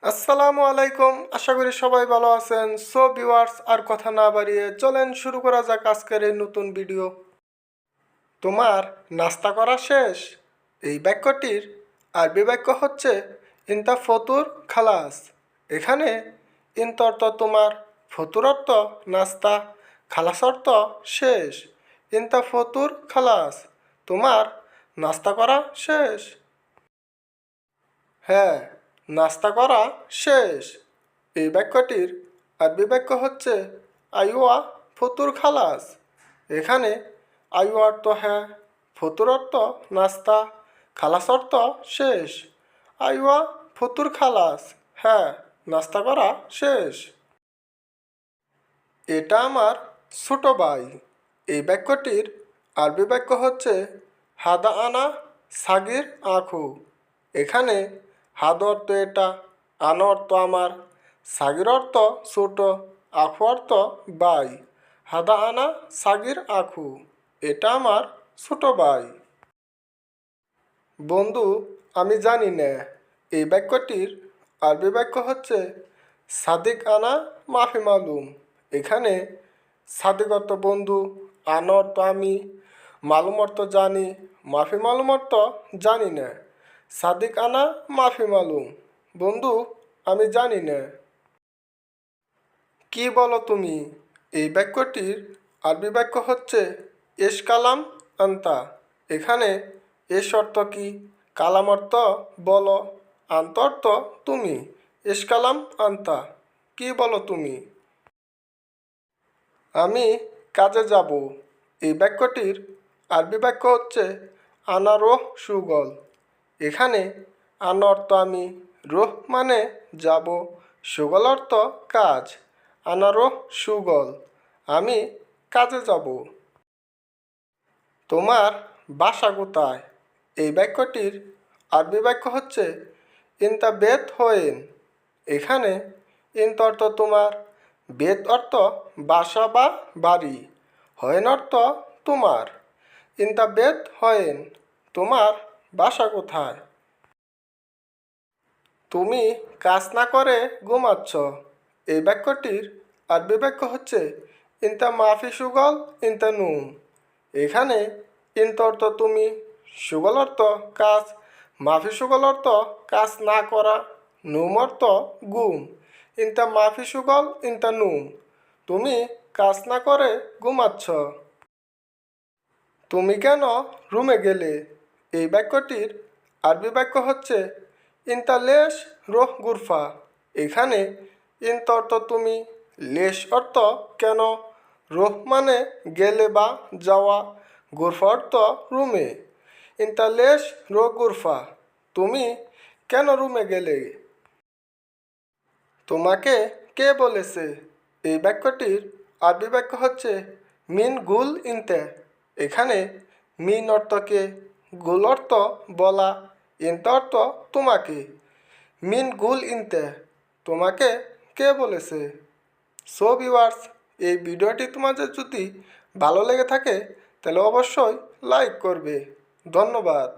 আসসালামু আলাইকুম। আশা করি সবাই ভালো আছেন। সো ভিউয়ার্স, আর কথা না বাড়িয়ে চলেন শুরু করা যাক আজকের এই নতুন ভিডিও। তোমার নাস্তা করা শেষ? এই বাক্যটির আরবি বাক্য হচ্ছে ইনতা ফতুর খালাস। এখানে ইন্ত অর্থ তোমার, ফতুর অর্থ নাস্তা, খালাস অর্থ শেষ। ইনতা ফতুর খালাস, তোমার নাস্তা করা শেষ। হ্যাঁ, নাস্তা করা শেষ। এই বাক্যটির আরবি বাক্য হচ্ছে আইওয়া ফতুর খালাস। এখানে আইওয়া অর্থ হ্যাঁ, ফতুর অর্থ নাস্তা, খালাস অর্থ শেষ। আইওয়া ফতুর খালাস, হ্যাঁ, নাস্তা করা শেষ। এটা আমার ছোট ভাই। এই বাক্যটির আরবি বাক্য হচ্ছে হাদা আনা সাগির আখু। এখানে হাদ অর্থ এটা, আনা অর্থ আমার, সাগির অর্থ ছোট, আখু অর্থ ভাই। হাদা আনা সাগির আখু, এটা আমার ছোট ভাই। বন্ধু, আমি জানি না। এই বাক্যটির আরবি বাক্য হচ্ছে সাদিক আনা মাফি মালুম। এখানে সাদিক অর্থ বন্ধু, আনা অর্থ আমি, মালুম অর্থ জানি, মাফি মালুম অর্থ জানি না। সাদিক আনা মাফি মালুম, বন্ধু আমি জানি না। কি বলো তুমি? এই বাক্যটির আরবি বাক্য হচ্ছে এস কালাম আন্তা। এখানে এস অর্থ কি, কালাম অর্থ বলো, আন্ত অর্থ তুমি। এস কালাম আন্তা, কি বলো তুমি? আমি কাজে যাব। এই বাক্যটির আরবি বাক্য হচ্ছে আনা রোহ সুগল। এখানে আনা অর্থ আমি, রোহ মানে যাব, সুগল অর্থ কাজ। আনা রোহ সুগল, আমি কাজে যাব। তোমার বাসা কোথায়? এই বাক্যটির আরবি বাক্য হচ্ছে ইনতা বেত হোয়েন। এখানে ইন্ত অর্থ তোমার, বেত অর্থ বাসা বা বাড়ি, হোয়েন অর্থ তোমার। ইনতা বেত হোয়েন, তোমার বাসা কোথায়? তুমি কাজ না করে ঘুমাচ্ছ। এই বাক্যটির আরবি বাক্য হচ্ছে ইনতা মাফি সুগল ইনতা নুম। এখানে ইন্ত অর্থ তুমি, সুগল অর্থ কাজ, মাফি সুগল অর্থ কাজ না করা, নুম অর্থ ঘুম। ইনতা মাফি সুগল ইনতা নুম, তুমি কাজ না করে ঘুমাচ্ছ। তুমি কেন রুমে গেলে? এই বাক্যটির আরবি বাক্য হচ্ছে ইনতা লেশ রোহ গুরফা। এখানে ইন্ত অর্থ তুমি, লেশ অর্থ কেন, রোহ মানে গেলে বা যাওয়া, গুরফা অর্থ রুমে। ইনতা লেশ রোহ গুরফা, তুমি কেন রুমে গেলে? তোমাকে কে বলেছে? এই বাক্যটির আরবি বাক্য হচ্ছে মিন গুল ইনতে। এখানে মিন অর্থ কে, গুল অর্থ বলা, ইনতে অর্থ তোমাকে। মিন গুল ইনতে, তোমাকে কে বলেছে? সো ভিউয়ার্স, এই ভিডিওটি তোমাদের যদি ভালো লেগে থাকে তাহলে অবশ্যই লাইক করবে। ধন্যবাদ।